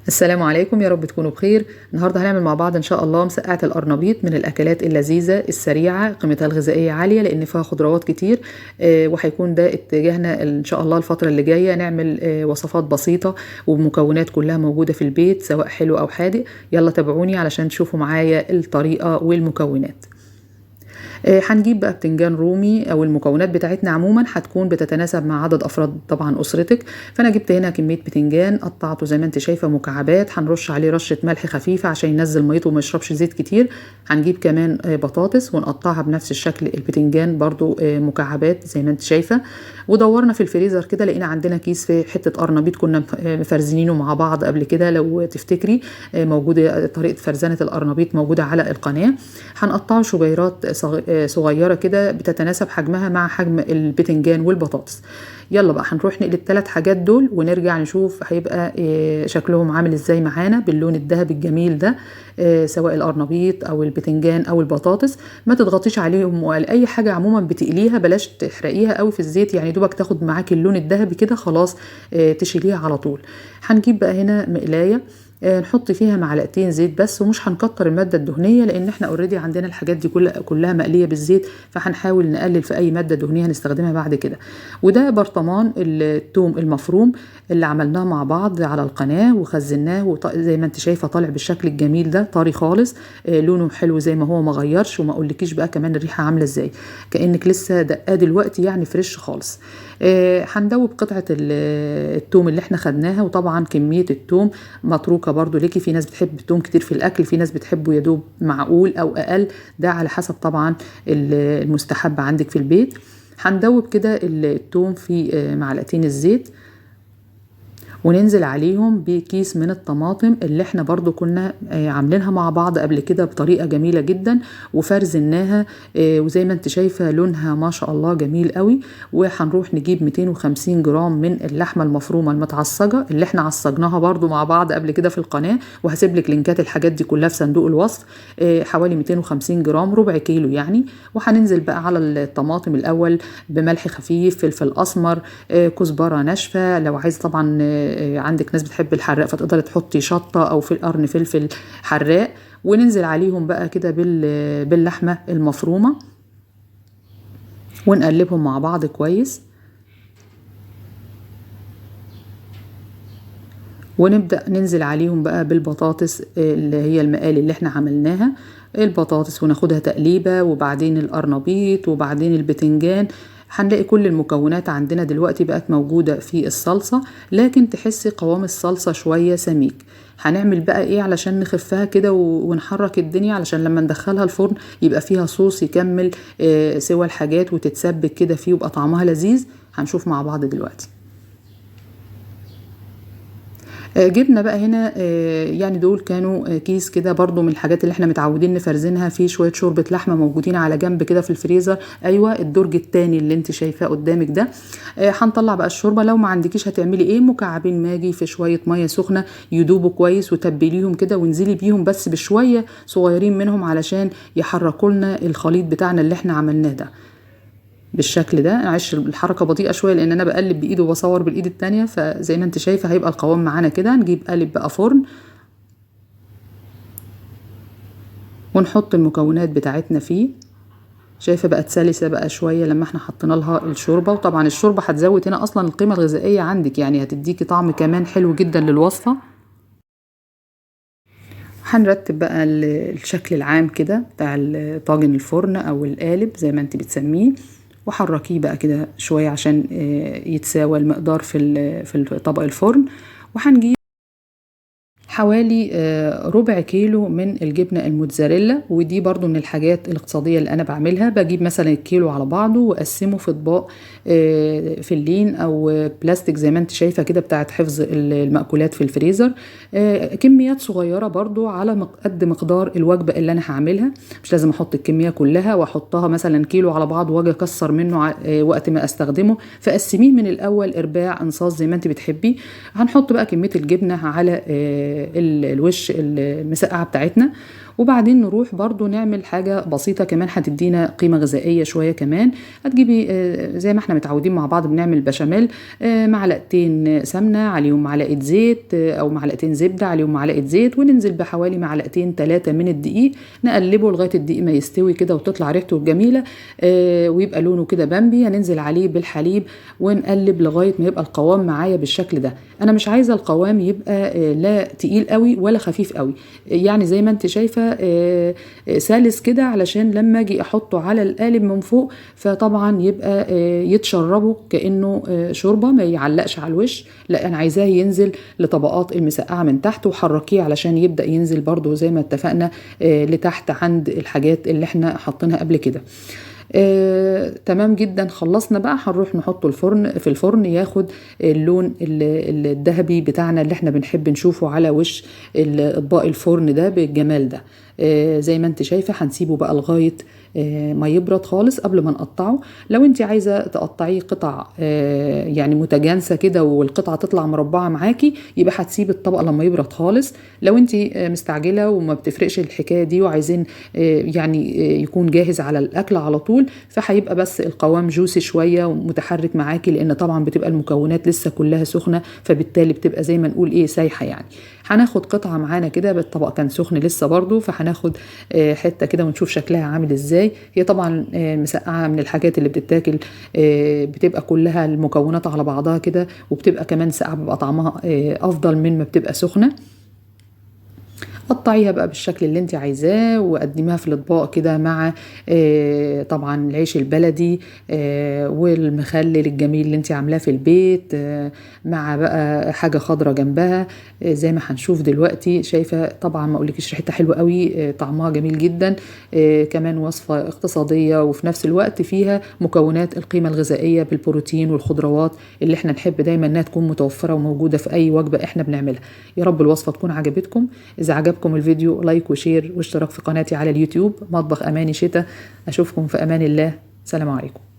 السلام عليكم، يا رب تكونوا بخير. النهارده هنعمل مع بعض ان شاء الله مسقعه القرنبيط، من الاكلات اللذيذه السريعه قيمتها الغذائيه عاليه لان فيها خضروات كتير. وهيكون ده اتجاهنا ان شاء الله الفتره اللي جايه، نعمل وصفات بسيطه وبمكونات كلها موجوده في البيت سواء حلو او حادق. يلا تابعوني علشان تشوفوا معايا الطريقه والمكونات. هنجيب بقى بتنجان رومي، او المكونات بتاعتنا عموما هتكون بتتناسب مع عدد افراد طبعا اسرتك. فانا جبت هنا كميه بتنجان قطعته زي ما انت شايفه مكعبات، هنرش عليه رشه ملح خفيفه عشان ينزل ميته وما يشربش زيت كتير. هنجيب كمان بطاطس ونقطعها بنفس الشكل، البتنجان برضو مكعبات زي ما انت شايفه. ودورنا في الفريزر كده لقينا عندنا كيس في حته قرنبيط كنا مفرزنينه مع بعض قبل كده لو تفتكري، موجوده طريقه فرزنه القرنبيط موجوده على القناه. هنقطعه شجيرات صغيرة كده بتتناسب حجمها مع حجم البتنجان والبطاطس. يلا بقى هنروح نقلب الثلاث حاجات دول ونرجع نشوف هيبقى شكلهم عامل ازاي معانا باللون الذهبي الجميل ده. سواء القرنبيط او البتنجان او البطاطس، ما تضغطيش عليهم، وقال اي حاجة عموما بتقليها بلاش تحرقيها قوي في الزيت، يعني دوبك تاخد معاكي اللون الذهبي كده خلاص تشيليها على طول. هنجيب بقى هنا مقلاية، نحط فيها معلقتين زيت بس، ومش هنكتر المادة الدهنية لان احنا اوريدي عندنا الحاجات دي كلها مقلية بالزيت، فهنحاول نقلل في اي مادة دهنية هنستخدمها بعد كده. وده برطمان الثوم المفروم اللي عملناه مع بعض على القناة وخزناه، زي ما انت شايفة طالع بالشكل الجميل ده، طري خالص. لونه حلو زي ما هو، ما غيرش، وما اقولكيش بقى كمان الريحة عاملة ازاي، كأنك لسه دقاه دلوقتي، يعني فريش خالص. هندوب قطعة الثوم اللي احنا خدناها، وطبعا كمية الثوم متروكة برضو ليكي، في ناس بتحب الثوم كتير في الاكل، في ناس بتحبه يدوب معقول او اقل، ده على حسب طبعا المستحب عندك في البيت. هندوب كده الثوم في معلقتين الزيت، وننزل عليهم بكيس من الطماطم اللي احنا برضو كنا عاملينها مع بعض قبل كده بطريقة جميلة جدا وفرزناها. وزي ما انت شايفة لونها ما شاء الله جميل قوي. وهنروح نجيب 250 جرام من اللحمة المفرومة المتعصجة اللي احنا عصجناها برضو مع بعض قبل كده في القناة، وهسيب لك لينكات الحاجات دي كلها في صندوق الوصف. حوالي 250 جرام، ربع كيلو يعني. وهننزل بقى على الطماطم الأول بملح خفيف، فلفل أسمر، كزبرة ناشفة، لو عايز طبعا عندك ناس بتحب الحراق فتقدري تحطي شطة او في قرن فلفل حراق. وننزل عليهم بقى كده باللحمة المفرومة ونقلبهم مع بعض كويس. ونبدأ ننزل عليهم بقى بالبطاطس اللي هي المقالي اللي احنا عملناها، البطاطس وناخدها تقليبة، وبعدين القرنبيط، وبعدين البتنجان. هنلاقي كل المكونات عندنا دلوقتي بقت موجودة في الصلصة، لكن تحسي قوام الصلصة شوية سميك. هنعمل بقى ايه علشان نخفها كده ونحرك الدنيا علشان لما ندخلها الفرن يبقى فيها صوص يكمل سوى الحاجات وتتسبك كده فيه ويبقى طعمها لذيذ. هنشوف مع بعض دلوقتي. جبنا بقى هنا يعني دول كانوا كيس كده برضو من الحاجات اللي احنا متعودين نفرزنها، فيه شوية شوربة لحمة موجودين على جنب كده في الفريزر. ايوه الدرج التاني اللي انت شايفاه قدامك ده. هنطلع بقى الشوربة، لو ما عندكيش هتعملي ايه، مكعبين ماجي في شوية مية سخنة يدوبوا كويس، وتبليهم كده وانزلي بيهم بس بشوية صغيرين منهم علشان يحركوا لنا الخليط بتاعنا اللي احنا عملناه ده بالشكل ده. معلش الحركه بطيئه شويه لان انا بقلب بايد وبصور بالايد التانية، فزي ما انت شايفه هيبقى القوام معانا كده. نجيب قالب بقى فرن ونحط المكونات بتاعتنا فيه. شايفه بقت سلسه بقى شويه لما احنا حطينا لها الشوربه، وطبعا الشوربه هتزود هنا اصلا القيمه الغذائيه عندك، يعني هتديكي طعم كمان حلو جدا للوصفه. هنرتب بقى الشكل العام كده بتاع طاجن الفرن او القالب زي ما انت بتسميه، وحركيه بقى كده شوية عشان يتساوى المقدار في طبق الفرن. وهنجيب حوالي ربع كيلو من الجبنة الموتزاريلا، ودي برضو من الحاجات الاقتصادية اللي أنا بعملها. بجيب مثلا الكيلو على بعضه وأقسمه في أطباق فلين أو بلاستيك زي ما انت شايفة كده بتاعت حفظ المأكولات في الفريزر. كميات صغيرة برضو على قد مقدار الوجبة اللي أنا هعملها، مش لازم أحط الكمية كلها وأحطها مثلا كيلو على بعض وأجي أكسر منه وقت ما أستخدمه. فقسميه من الأول إرباع أنصاص زي ما انت بتحبي. هنحط بقى كمية الجبنة على الوش المسقعة بتاعتنا، وبعدين نروح برضو نعمل حاجة بسيطة كمان هتدينا قيمة غذائية شوية كمان. هتجيبي زي ما احنا متعودين مع بعض بنعمل بشاميل، معلقتين سمنة عليهم معلقة زيت، أو معلقتين زبدة عليهم معلقة زيت، وننزل بحوالي معلقتين 3 من الدقيق، نقلبه لغاية الدقيق ما يستوي كده وتطلع ريحته الجميلة ويبقى لونه كده بامبي. هننزل عليه بالحليب ونقلب لغاية ما يبقى القوام معايا بالشكل ده. أنا مش عايزة القوام يبقى لا تقيل قوي ولا خفيف قوي، يعني زي ما انت شايفة سلس كده، علشان لما اجي احطه على القالب من فوق فطبعا يبقى يتشربه كأنه شوربة، ما يعلقش على الوش. لا، انا عايزاه ينزل لطبقات المسقعة من تحت، وحركيه علشان يبدأ ينزل برضو زي ما اتفقنا لتحت عند الحاجات اللي احنا حاطينها قبل كده. تمام جدا، خلصنا بقى. هنروح نحطه في الفرن ياخد اللون الذهبي بتاعنا اللي احنا بنحب نشوفه على وش اطباق الفرن ده بالجمال ده. زي ما انت شايفة هنسيبه بقى لغاية ما يبرد خالص قبل ما نقطعه. لو انت عايزة تقطعيه قطع يعني متجانسة كده والقطعة تطلع مربعة معاكي، يبقى هتسيب الطبق لما يبرد خالص. لو انت مستعجلة وما بتفرقش الحكاية دي وعايزين يعني يكون جاهز على الأكل على طول، فهيبقى بس القوام جوسي شوية ومتحرك معاكي، لأن طبعا بتبقى المكونات لسه كلها سخنة، فبالتالي بتبقى زي ما نقول سايحة يعني. هناخد قطعة معانا كده، بالطبق كان سخن لسه برضو، فهناخد حتة كده ونشوف شكلها عامل ازاي. هي طبعا مسقعة من الحاجات اللي بتتاكل بتبقى كلها المكونات على بعضها كده، وبتبقى كمان ساقعة بيبقى طعمها أفضل من ما بتبقى سخنة. قطعيها بقى بالشكل اللي انت عايزاه وقدميها في الاطباق كده مع طبعا العيش البلدي والمخلل الجميل اللي انت عاملاه في البيت، مع بقى حاجه خضره جنبها زي ما هنشوف دلوقتي. شايفه طبعا ما اقولكيش ريحتها حلوه قوي، طعمها جميل جدا. كمان وصفه اقتصاديه وفي نفس الوقت فيها مكونات القيمه الغذائيه بالبروتين والخضروات اللي احنا نحب دايما انها تكون متوفره وموجوده في اي وجبه احنا بنعملها. يا رب الوصفه تكون عجبتكم. اذا عجبكم الفيديو لايك وشير واشتراك في قناتي على اليوتيوب مطبخ أماني شتا. أشوفكم في أمان الله. سلام عليكم.